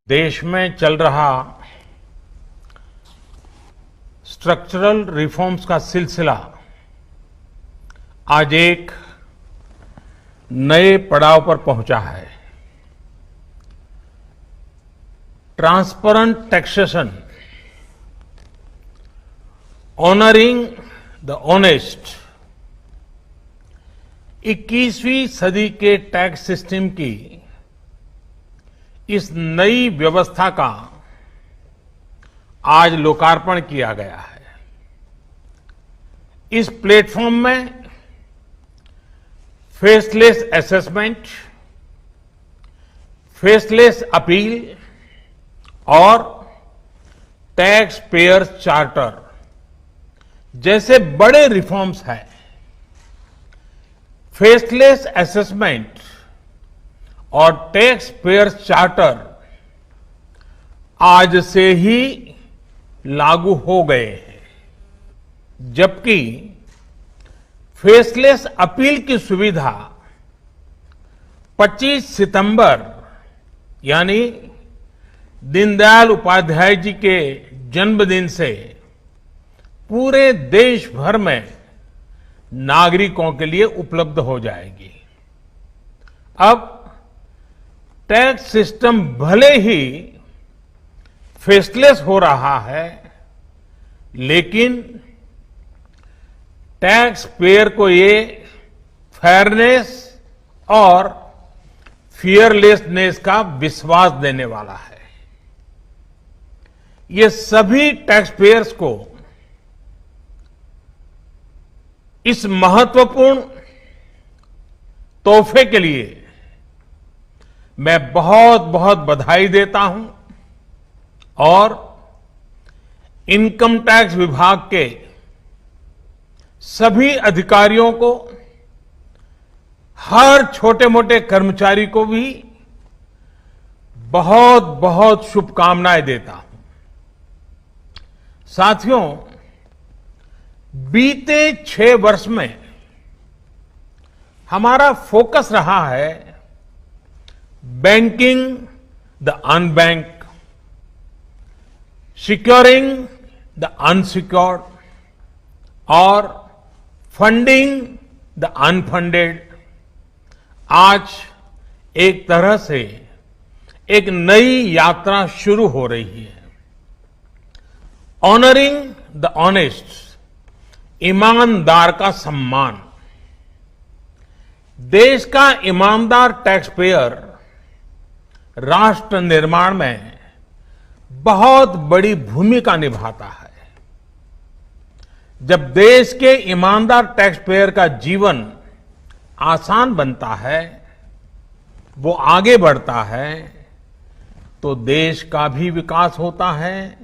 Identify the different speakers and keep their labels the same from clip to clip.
Speaker 1: देश में चल रहा स्ट्रक्चरल रिफॉर्म्स का सिलसिला आज एक नए पड़ाव पर पहुंचा है। Transparent taxation, honouring the honest, 21वीं सदी के टैक्स सिस्टम की इस नई व्यवस्था का आज लोकार्पण किया गया है। इस प्लेटफॉर्म में फेसलेस असेसमेंट, फेसलेस अपील और टैक्स पेयर चार्टर जैसे बड़े रिफॉर्म्स हैं। फेसलेस असेसमेंट और टैक्स पेयर चार्टर आज से ही लागू हो गए हैं, जबकि फेसलेस अपील की सुविधा 25 सितंबर यानी दीनदयाल उपाध्याय जी के जन्मदिन से पूरे देश भर में नागरिकों के लिए उपलब्ध हो जाएगी। अब टैक्स सिस्टम भले ही फेसलेस हो रहा है, लेकिन टैक्स पेयर को ये फेयरनेस और फियरलेसनेस का विश्वास देने वाला है। ये सभी टैक्स पेयर्स को इस महत्वपूर्ण तोहफे के लिए मैं बहुत बहुत बधाई देता हूं और इनकम टैक्स विभाग के सभी अधिकारियों को, हर छोटे मोटे कर्मचारी को भी बहुत बहुत शुभकामनाएं देता हूं। साथियों, बीते 6 वर्ष में हमारा फोकस रहा है banking the unbank, securing the unsecured और फंडिंग द अनफंडेड। आज एक तरह से एक नई यात्रा शुरू हो रही है। ऑनरिंग द ऑनेस्ट, ईमानदार का सम्मान। देश का ईमानदार टैक्स पेयर राष्ट्र निर्माण में बहुत बड़ी भूमिका निभाता है। जब देश के ईमानदार टैक्स पेयर का जीवन आसान बनता है, वो आगे बढ़ता है, तो देश का भी विकास होता है,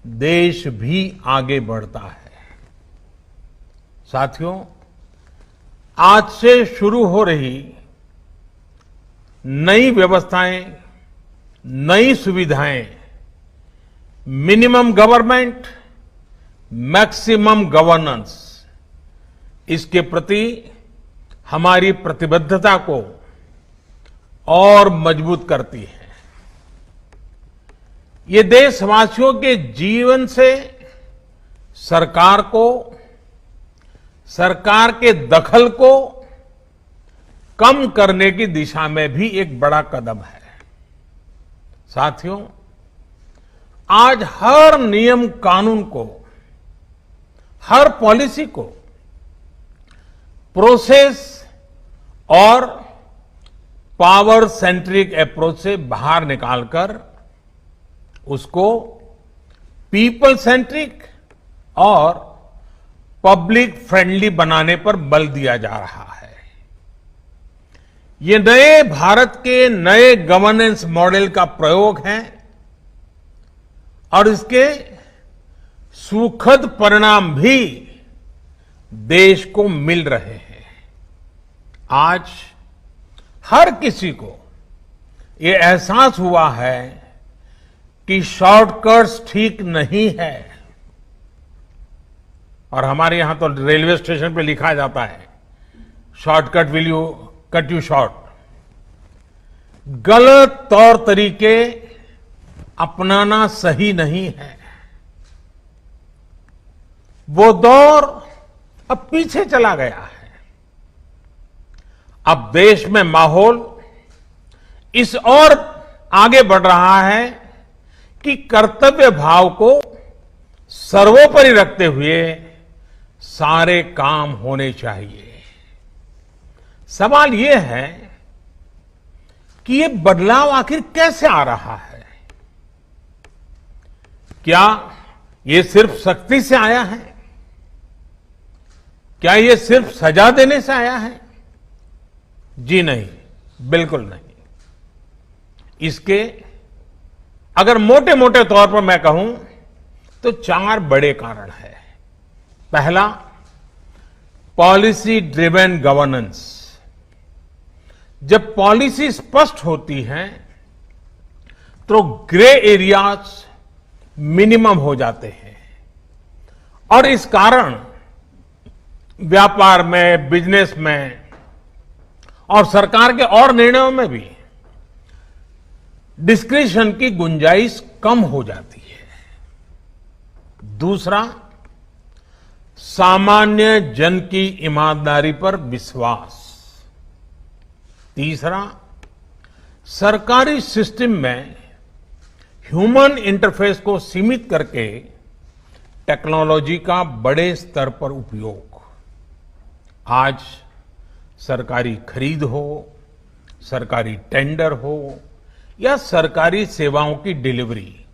Speaker 1: देश भी आगे बढ़ता है। साथियों, आज से शुरू हो रही नई व्यवस्थाएं, नई सुविधाएं, मिनिमम गवर्नमेंट, मैक्सिमम गवर्नेंस, इसके प्रति हमारी प्रतिबद्धता को और मजबूत करती है। ये देशवासियों के जीवन से सरकार को, सरकार के दखल को कम करने की दिशा में भी एक बड़ा कदम है। साथियों, आज हर नियम कानून को, हर पॉलिसी को प्रोसेस और पावर सेंट्रिक अप्रोच से बाहर निकालकर उसको पीपल सेंट्रिक और पब्लिक फ्रेंडली बनाने पर बल दिया जा रहा है। ये नए भारत के नए गवर्नेंस मॉडल का प्रयोग है और इसके सुखद परिणाम भी देश को मिल रहे हैं। आज हर किसी को ये एहसास हुआ है कि शॉर्टकट्स ठीक नहीं है। और हमारे यहां तो रेलवे स्टेशन पे लिखा जाता है, shortcut will you cut you short. गलत तौर तरीके अपनाना सही नहीं है। वो दौर अब पीछे चला गया है। अब देश में माहौल इस ओर आगे बढ़ रहा है कि कर्तव्य भाव को सर्वोपरि रखते हुए सारे काम होने चाहिए। सवाल यह है कि ये बदलाव आखिर कैसे आ रहा है? क्या ये सिर्फ सख्ती से आया है? क्या ये सिर्फ सजा देने से आया है? जी नहीं, बिल्कुल नहीं। इसके अगर मोटे मोटे तौर पर मैं कहूं तो 4 बड़े कारण हैं। पहला, पॉलिसी ड्रिवन गवर्नेंस। जब पॉलिसी स्पष्ट होती है तो ग्रे एरियाज मिनिमम हो जाते हैं और इस कारण व्यापार में, बिजनेस में और सरकार के और निर्णयों में भी डिस्क्रिशन की गुंजाइश कम हो जाती है। दूसरा, सामान्य जन की ईमानदारी पर विश्वास। तीसरा, सरकारी सिस्टम में ह्यूमन इंटरफेस को सीमित करके टेक्नोलॉजी का बड़े स्तर पर उपयोग। आज सरकारी खरीद हो, सरकारी टेंडर हो या सरकारी सेवाओं की डिलीवरी,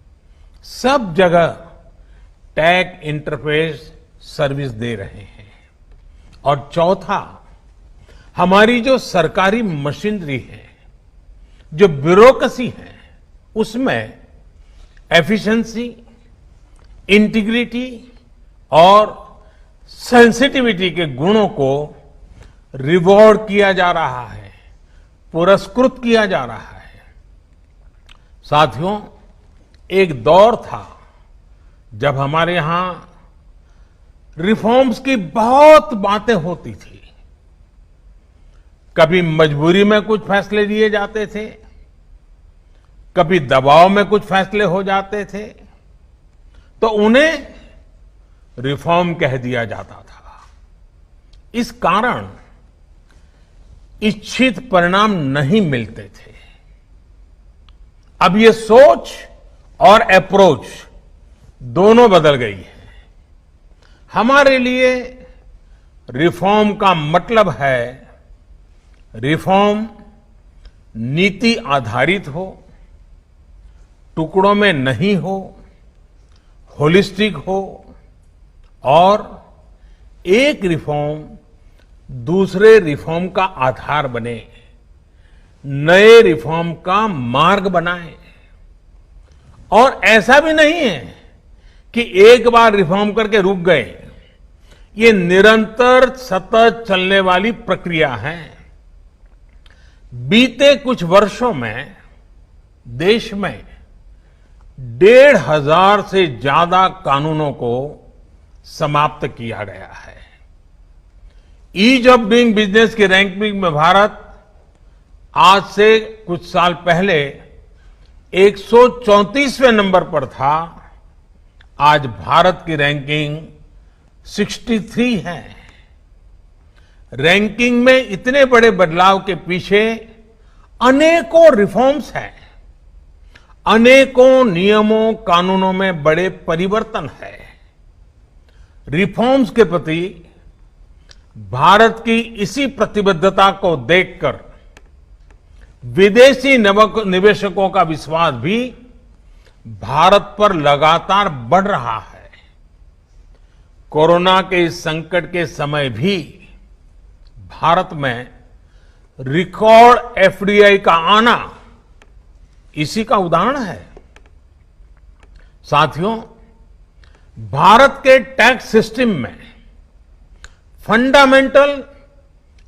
Speaker 1: सब जगह टैग इंटरफेस सर्विस दे रहे हैं। और चौथा, हमारी जो सरकारी मशीनरी है, जो ब्यूरोक्रेसी है, उसमें एफिशिएंसी, इंटीग्रिटी और सेंसिटिविटी के गुणों को रिवॉर्ड किया जा रहा है, पुरस्कृत किया जा रहा है। साथियों, एक दौर था जब हमारे यहां रिफॉर्म्स की बहुत बातें होती थी। कभी मजबूरी में कुछ फैसले लिए जाते थे, कभी दबाव में कुछ फैसले हो जाते थे, तो उन्हें रिफॉर्म कह दिया जाता था। इस कारण इच्छित परिणाम नहीं मिलते थे। अब ये सोच और अप्रोच दोनों बदल गई है। हमारे लिए रिफॉर्म का मतलब है रिफॉर्म नीति आधारित हो, टुकड़ों में नहीं हो, होलिस्टिक हो और एक रिफॉर्म दूसरे रिफॉर्म का आधार बने, नए रिफॉर्म का मार्ग बनाए। और ऐसा भी नहीं है कि एक बार रिफॉर्म करके रुक गए। ये निरंतर सतत चलने वाली प्रक्रिया है। बीते कुछ वर्षों में देश में 1,500 से ज्यादा कानूनों को समाप्त किया गया है। ईज ऑफ डूइंग बिजनेस की रैंकिंग में भारत आज से कुछ साल पहले 134वें नंबर पर था। आज भारत की रैंकिंग 63 है। रैंकिंग में इतने बड़े बदलाव के पीछे अनेकों रिफॉर्म्स हैं, अनेकों नियमों कानूनों में बड़े परिवर्तन है। रिफॉर्म्स के प्रति भारत की इसी प्रतिबद्धता को देखकर विदेशी निवेशकों का विश्वास भी भारत पर लगातार बढ़ रहा है। कोरोना के इस संकट के समय भी भारत में रिकॉर्ड एफडीआई का आना इसी का उदाहरण है। साथियों, भारत के टैक्स सिस्टम में फंडामेंटल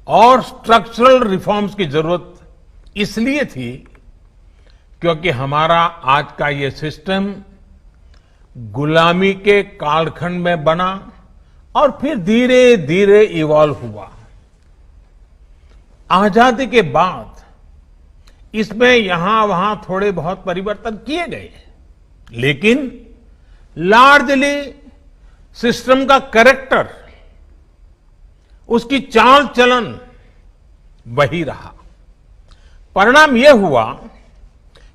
Speaker 1: और स्ट्रक्चरल रिफॉर्म्स की जरूरत इसलिए थी क्योंकि हमारा आज का ये सिस्टम गुलामी के कालखंड में बना और फिर धीरे धीरे इवॉल्व हुआ। आजादी के बाद इसमें यहां वहां थोड़े बहुत परिवर्तन किए गए, लेकिन लार्जली सिस्टम का कैरेक्टर, उसकी चाल चलन वही रहा। परिणाम यह हुआ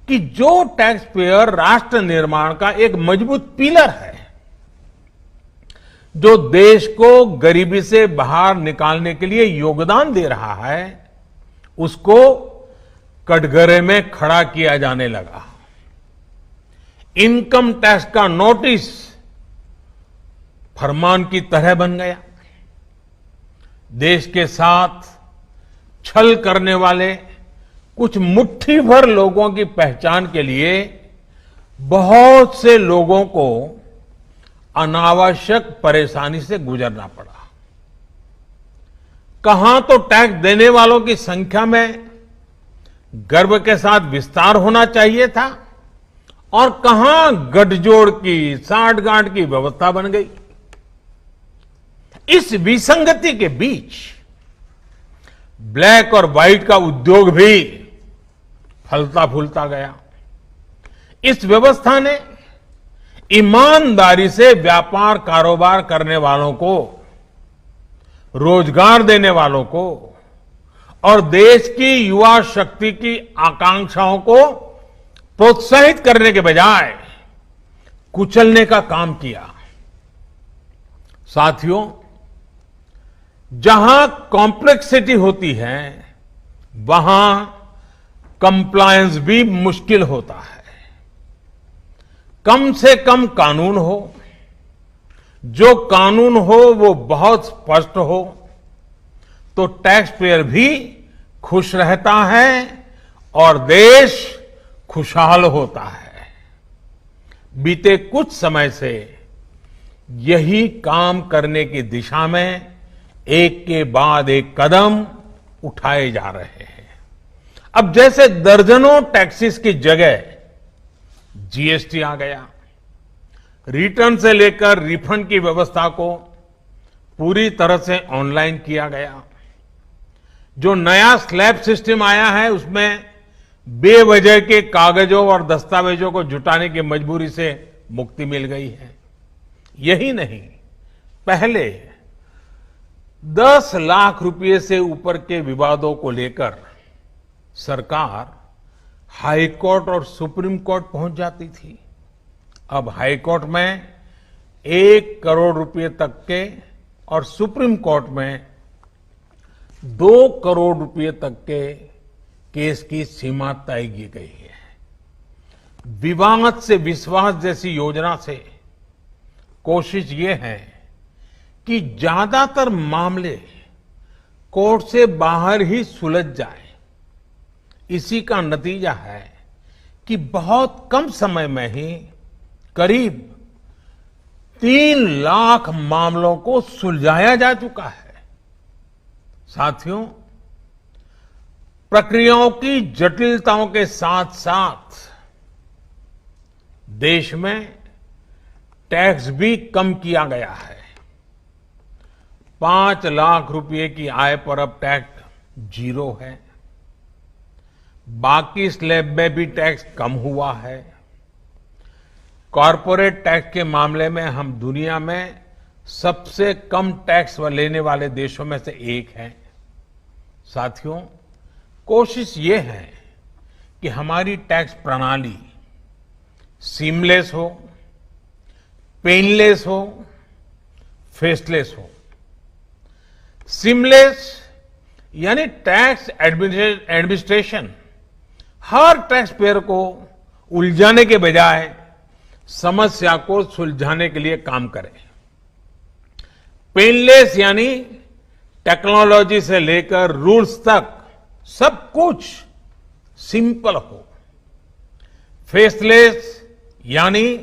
Speaker 1: कि जो टैक्स पेयर राष्ट्र निर्माण का एक मजबूत पिलर है, जो देश को गरीबी से बाहर निकालने के लिए योगदान दे रहा है, उसको कटघरे में खड़ा किया जाने लगा। इनकम टैक्स का नोटिस फरमान की तरह बन गया। देश के साथ छल करने वाले कुछ मुट्ठी भर लोगों की पहचान के लिए बहुत से लोगों को अनावश्यक परेशानी से गुजरना पड़ा। कहां तो टैक्स देने वालों की संख्या में गर्व के साथ विस्तार होना चाहिए था और कहां गठजोड़ की, साठगांठ की व्यवस्था बन गई। इस विसंगति के बीच ब्लैक और व्हाइट का उद्योग भी फलता फूलता गया। इस व्यवस्था ने ईमानदारी से व्यापार कारोबार करने वालों को, रोजगार देने वालों को और देश की युवा शक्ति की आकांक्षाओं को प्रोत्साहित करने के बजाय कुचलने का काम किया। साथियों, जहां कॉम्प्लेक्सिटी होती है, वहां कंप्लायंस भी मुश्किल होता है। कम से कम कानून हो, जो कानून हो वो बहुत स्पष्ट हो, तो टैक्स पेयर भी खुश रहता है और देश खुशहाल होता है। बीते कुछ समय से यही काम करने की दिशा में एक के बाद एक कदम उठाए जा रहे हैं। अब जैसे दर्जनों टैक्सेस की जगह जीएसटी आ गया, रिटर्न से लेकर रिफंड की व्यवस्था को पूरी तरह से ऑनलाइन किया गया। जो नया स्लैब सिस्टम आया है, उसमें बेवजह के कागजों और दस्तावेजों को जुटाने की मजबूरी से मुक्ति मिल गई है। यही नहीं, पहले 10 लाख रुपए से ऊपर के विवादों को लेकर सरकार हाई कोर्ट और सुप्रीम कोर्ट पहुंच जाती थी। अब हाई कोर्ट में 1 करोड़ रुपए तक के और सुप्रीम कोर्ट में 2 करोड़ रुपए तक के केस की सीमा तय की गई है। विवाद से विश्वास जैसी योजना से कोशिश ये है कि ज्यादातर मामले कोर्ट से बाहर ही सुलझ जाए। इसी का नतीजा है कि बहुत कम समय में ही करीब 3 लाख मामलों को सुलझाया जा चुका है। साथियों, प्रक्रियाओं की जटिलताओं के साथ साथ देश में टैक्स भी कम किया गया है। 5 लाख रुपए की आय पर अब टैक्स 0 है। बाकी स्लैब में भी टैक्स कम हुआ है। कॉरपोरेट टैक्स के मामले में हम दुनिया में सबसे कम टैक्स लेने वाले देशों में से एक हैं। साथियों, कोशिश ये है कि हमारी टैक्स प्रणाली सीमलेस हो, पेनलेस हो, फेसलेस हो। सीमलेस यानी टैक्स एडमिनिस्ट्रेशन हर टैक्स पेयर को उलझाने के बजाय समस्या को सुलझाने के लिए काम करे। पेनलेस यानी टेक्नोलॉजी से लेकर रूल्स तक सब कुछ सिंपल हो। फेसलेस यानी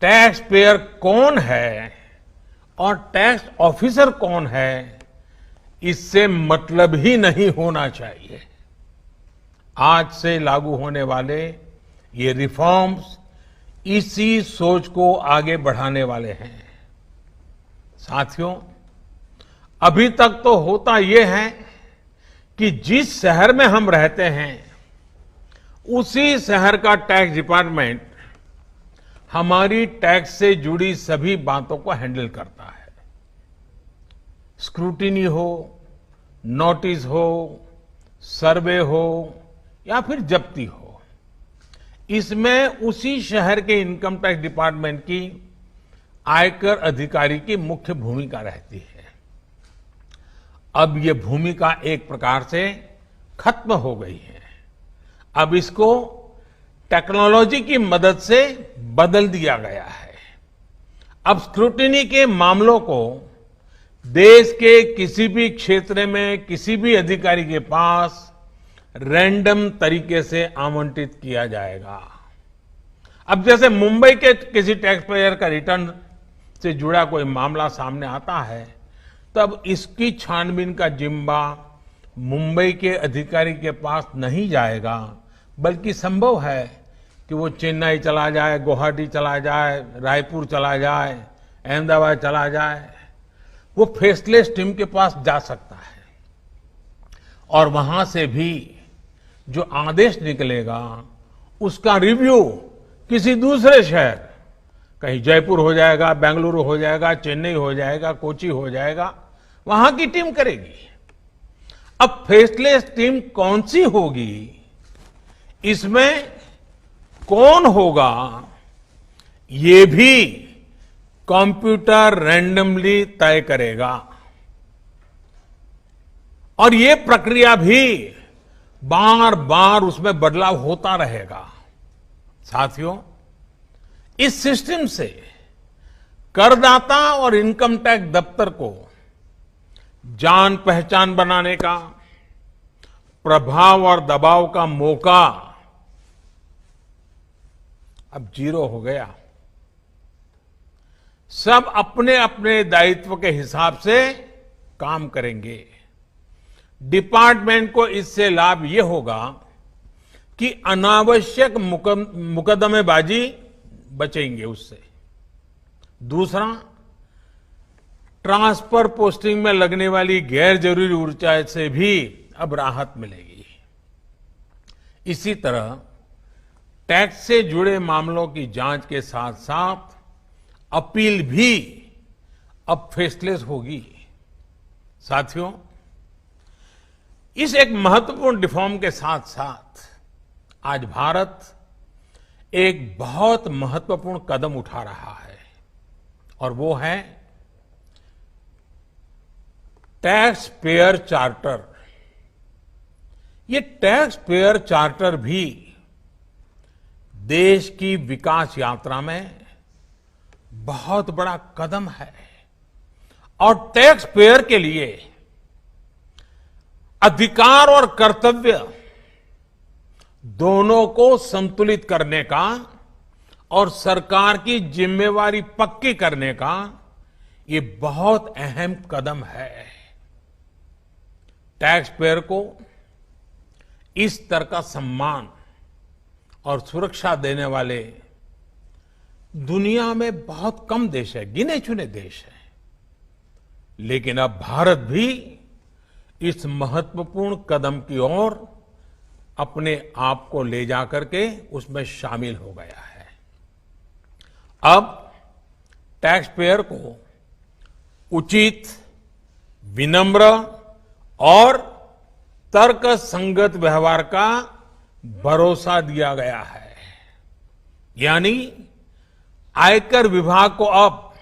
Speaker 1: टैक्स पेयर कौन है और टैक्स ऑफिसर कौन है, इससे मतलब ही नहीं होना चाहिए। आज से लागू होने वाले ये रिफॉर्म्स इसी सोच को आगे बढ़ाने वाले हैं। साथियों, अभी तक तो होता यह है कि जिस शहर में हम रहते हैं, उसी शहर का टैक्स डिपार्टमेंट हमारी टैक्स से जुड़ी सभी बातों को हैंडल करता है। स्क्रूटिनी हो, नोटिस हो, सर्वे हो या फिर जब्ती हो, इसमें उसी शहर के इनकम टैक्स डिपार्टमेंट की आयकर अधिकारी की मुख्य भूमिका रहती है। अब ये भूमिका एक प्रकार से खत्म हो गई है। अब इसको टेक्नोलॉजी की मदद से बदल दिया गया है। अब स्क्रूटिनी के मामलों को देश के किसी भी क्षेत्र में किसी भी अधिकारी के पास रैंडम तरीके से आवंटित किया जाएगा। अब जैसे मुंबई के किसी टैक्स पेयर का रिटर्न से जुड़ा कोई मामला सामने आता है, तब इसकी छानबीन का जिम्मा मुंबई के अधिकारी के पास नहीं जाएगा, बल्कि संभव है कि वो चेन्नई चला जाए, गुवाहाटी चला जाए, रायपुर चला जाए, अहमदाबाद चला जाए, वो फेसलेस टीम के पास जा सकता है और वहां से भी जो आदेश निकलेगा उसका रिव्यू किसी दूसरे शहर, कहीं जयपुर हो जाएगा, बेंगलुरु हो जाएगा, चेन्नई हो जाएगा, कोची हो जाएगा, वहां की टीम करेगी। अब फेसलेस टीम कौन सी होगी, इसमें कौन होगा, ये भी कंप्यूटर रैंडमली तय करेगा और ये प्रक्रिया भी बार बार उसमें बदलाव होता रहेगा। साथियों, इस सिस्टम से करदाता और इनकम टैक्स दफ्तर को जान पहचान बनाने का, प्रभाव और दबाव का मौका अब जीरो हो गया। सब अपने अपने दायित्व के हिसाब से काम करेंगे। डिपार्टमेंट को इससे लाभ ये होगा कि अनावश्यक मुकदमेबाजी बचेंगे उससे। दूसरा, ट्रांसफर पोस्टिंग में लगने वाली गैर जरूरी ऊर्जा से भी अब राहत मिलेगी। इसी तरह टैक्स से जुड़े मामलों की जांच के साथ साथ अपील भी अब फेसलेस होगी। साथियों, इस एक महत्वपूर्ण रिफॉर्म के साथ साथ आज भारत एक बहुत महत्वपूर्ण कदम उठा रहा है और वो है टैक्स पेयर चार्टर। ये टैक्स पेयर चार्टर भी देश की विकास यात्रा में बहुत बड़ा कदम है और टैक्स पेयर के लिए अधिकार और कर्तव्य दोनों को संतुलित करने का और सरकार की जिम्मेवारी पक्की करने का ये बहुत अहम कदम है। टैक्स पेयर को इस तरह का सम्मान और सुरक्षा देने वाले दुनिया में बहुत कम देश है, गिने चुने देश हैं। लेकिन अब भारत भी इस महत्वपूर्ण कदम की ओर अपने आप को ले जाकर के उसमें शामिल हो गया है। अब टैक्स पेयर को उचित, विनम्र और तर्क संगत व्यवहार का भरोसा दिया गया है। यानी आयकर विभाग को अब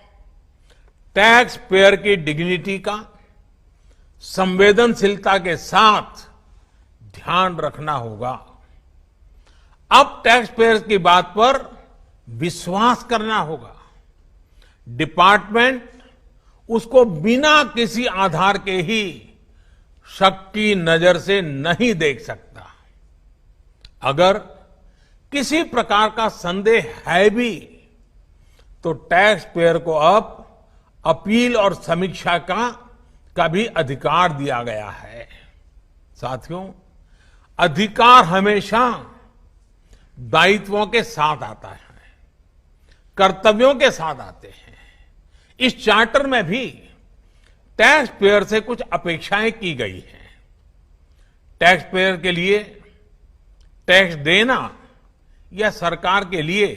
Speaker 1: टैक्स पेयर की डिग्निटी का संवेदनशीलता के साथ ध्यान रखना होगा। अब टैक्स पेयर की बात पर विश्वास करना होगा। डिपार्टमेंट उसको बिना किसी आधार के ही शक की नजर से नहीं देख सकता। अगर किसी प्रकार का संदेह है भी तो टैक्स पेयर को अब अपील और समीक्षा का भी अधिकार दिया गया है। साथियों, अधिकार हमेशा दायित्वों के साथ आता है, कर्तव्यों के साथ आते हैं। इस चार्टर में भी टैक्स पेयर से कुछ अपेक्षाएं की गई हैं। टैक्स पेयर के लिए टैक्स देना या सरकार के लिए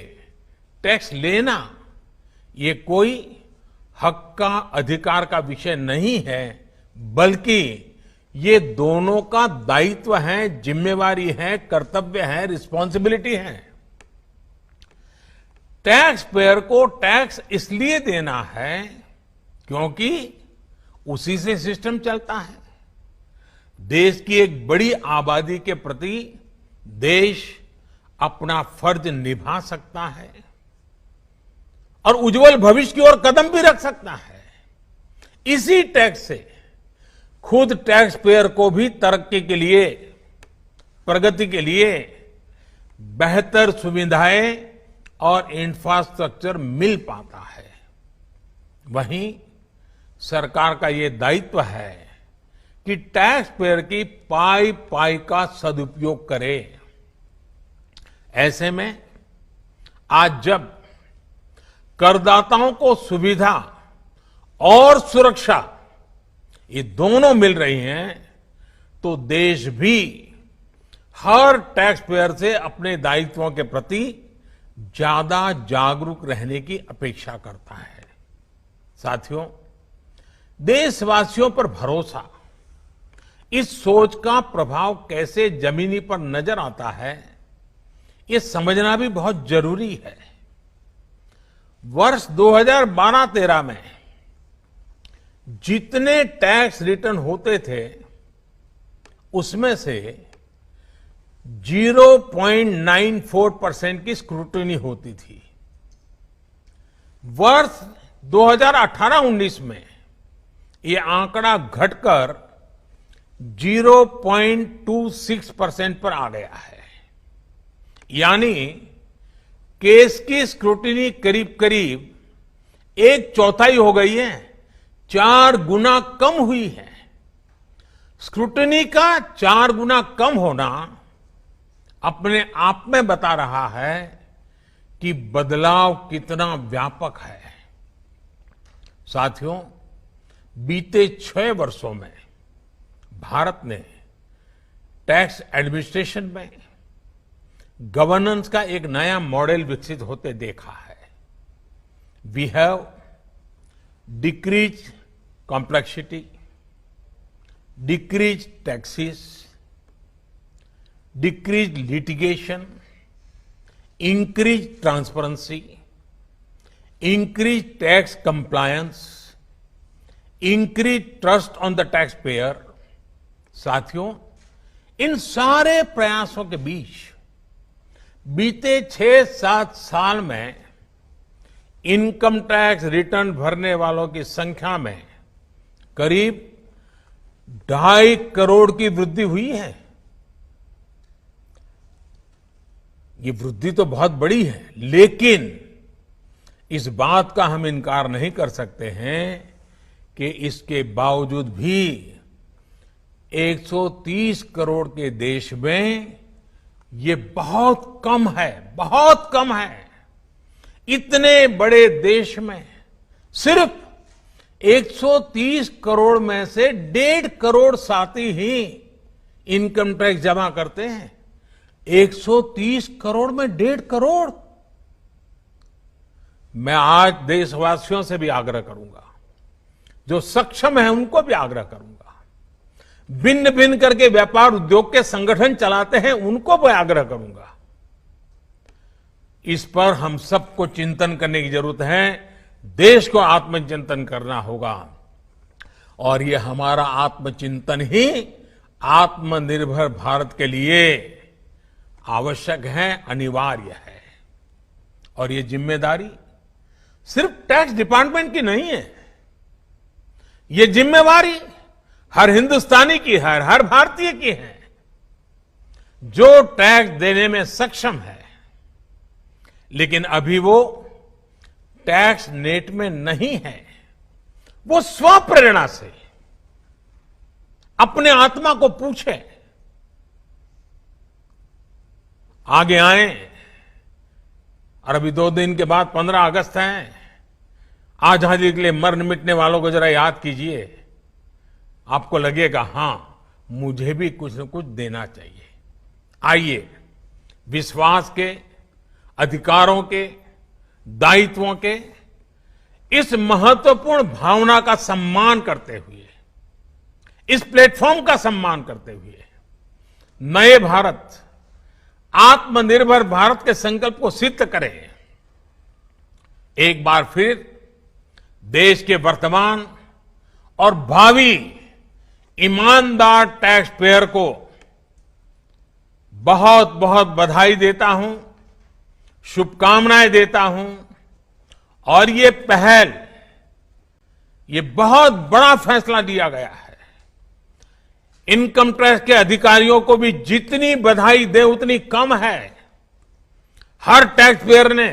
Speaker 1: टैक्स लेना ये कोई हक का अधिकार का विषय नहीं है, बल्कि ये दोनों का दायित्व है, जिम्मेवारी है, कर्तव्य है, रिस्पॉन्सिबिलिटी है। टैक्स पेयर को टैक्स इसलिए देना है क्योंकि उसी से सिस्टम चलता है। देश की एक बड़ी आबादी के प्रति देश अपना फर्ज निभा सकता है और उज्जवल भविष्य की ओर कदम भी रख सकता है। इसी टैक्स से खुद टैक्स पेयर को भी तरक्की के लिए, प्रगति के लिए बेहतर सुविधाएं और इंफ्रास्ट्रक्चर मिल पाता है। वहीं सरकार का ये दायित्व है कि टैक्स पेयर की पाई पाई का सदुपयोग करे। ऐसे में आज जब करदाताओं को सुविधा और सुरक्षा ये दोनों मिल रही हैं, तो देश भी हर टैक्स पेयर से अपने दायित्वों के प्रति ज्यादा जागरूक रहने की अपेक्षा करता है। साथियों, देशवासियों पर भरोसा, इस सोच का प्रभाव कैसे जमीनी पर नजर आता है, ये समझना भी बहुत जरूरी है। वर्ष 2012-13 में जितने टैक्स रिटर्न होते थे उसमें से 0.94% की स्क्रूटनी होती थी। वर्ष 2018-19 में ये आंकड़ा घटकर 0.26% पर आ गया है। यानी केस की स्क्रूटनी करीब करीब 1/4 हो गई है, 4 गुना कम हुई है। स्क्रूटनी का 4 गुना कम होना अपने आप में बता रहा है कि बदलाव कितना व्यापक है। साथियों, बीते 6 वर्षों में भारत ने टैक्स एडमिनिस्ट्रेशन में गवर्नेंस का एक नया मॉडल विकसित होते देखा है। We have decrease complexity, decrease taxes, decrease litigation, increase transparency, increase tax compliance, increase trust on the tax payer. साथियों, इन सारे प्रयासों के बीच बीते 6-7 साल में इनकम टैक्स रिटर्न भरने वालों की संख्या में करीब 2.5 करोड़ की वृद्धि हुई है। ये वृद्धि तो बहुत बड़ी है, लेकिन इस बात का हम इनकार नहीं कर सकते हैं कि इसके बावजूद भी 130 करोड़ के देश में ये बहुत कम है, बहुत कम है। इतने बड़े देश में सिर्फ 130 करोड़ में से 1.5 करोड़ साथी ही इनकम टैक्स जमा करते हैं। 130 करोड़ में 1.5 करोड़। मैं आज देशवासियों से भी आग्रह करूंगा, जो सक्षम है उनको भी आग्रह करूंगा, भिन्न भिन्न करके व्यापार उद्योग के संगठन चलाते हैं उनको भी आग्रह करूंगा। इस पर हम सबको चिंतन करने की जरूरत है। देश को आत्मचिंतन करना होगा और ये हमारा आत्मचिंतन ही आत्मनिर्भर भारत के लिए आवश्यक है, अनिवार्य है। और ये जिम्मेदारी सिर्फ टैक्स डिपार्टमेंट की नहीं है, ये जिम्मेवारी हर हिंदुस्तानी की है, हर भारतीय की है जो टैक्स देने में सक्षम है, लेकिन अभी वो टैक्स नेट में नहीं है। वो स्वप्रेरणा से अपने आत्मा को पूछे, आगे आए। और अभी 2 दिन के बाद 15 अगस्त है। आजादी के लिए मरने मिटने वालों को जरा याद कीजिए। आपको लगेगा हां, मुझे भी कुछ न कुछ देना चाहिए। आइए, विश्वास के, अधिकारों के, दायित्वों के इस महत्वपूर्ण भावना का सम्मान करते हुए, इस प्लेटफॉर्म का सम्मान करते हुए नए भारत, आत्मनिर्भर भारत के संकल्प को सिद्ध करें। एक बार फिर देश के वर्तमान और भावी ईमानदार टैक्स पेयर को बहुत बहुत बधाई देता हूं, शुभकामनाएं देता हूं। और ये पहल, ये बहुत बड़ा फैसला लिया गया है। इनकम टैक्स के अधिकारियों को भी जितनी बधाई दे उतनी कम है। हर टैक्स पेयर ने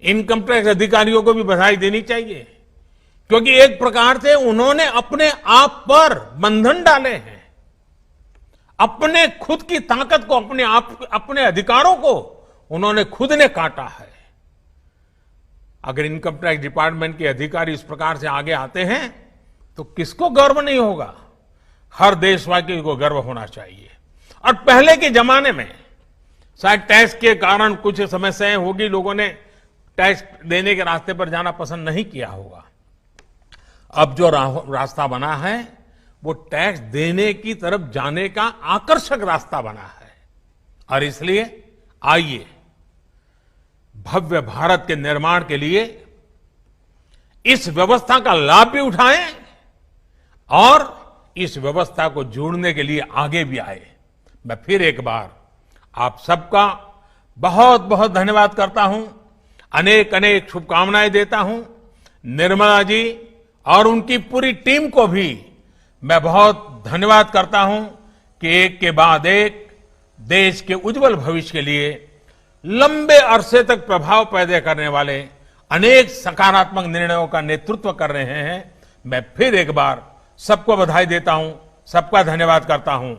Speaker 1: इनकम टैक्स अधिकारियों को भी बधाई देनी चाहिए, क्योंकि एक प्रकार से उन्होंने अपने आप पर बंधन डाले हैं। अपने खुद की ताकत को, अपने अधिकारों को उन्होंने खुद ने काटा है। अगर इनकम टैक्स डिपार्टमेंट के अधिकारी इस प्रकार से आगे आते हैं तो किसको गर्व नहीं होगा? हर देशवासी को गर्व होना चाहिए। और पहले के जमाने में शायद टैक्स के कारण कुछ समस्याएं होगी, लोगों ने टैक्स देने के रास्ते पर जाना पसंद नहीं किया होगा। अब जो रास्ता बना है वो टैक्स देने की तरफ जाने का आकर्षक रास्ता बना है। और इसलिए आइए भव्य भारत के निर्माण के लिए इस व्यवस्था का लाभ भी उठाएं और इस व्यवस्था को जोड़ने के लिए आगे भी आए। मैं फिर एक बार आप सबका बहुत बहुत धन्यवाद करता हूं, अनेक अनेक शुभकामनाएं देता हूं। निर्मला जी और उनकी पूरी टीम को भी मैं बहुत धन्यवाद करता हूं कि एक के बाद एक देश के उज्जवल भविष्य के लिए लंबे अरसे तक प्रभाव पैदा करने वाले अनेक सकारात्मक निर्णयों का नेतृत्व कर रहे हैं। मैं फिर एक बार सबको बधाई देता हूं, सबका धन्यवाद करता हूं।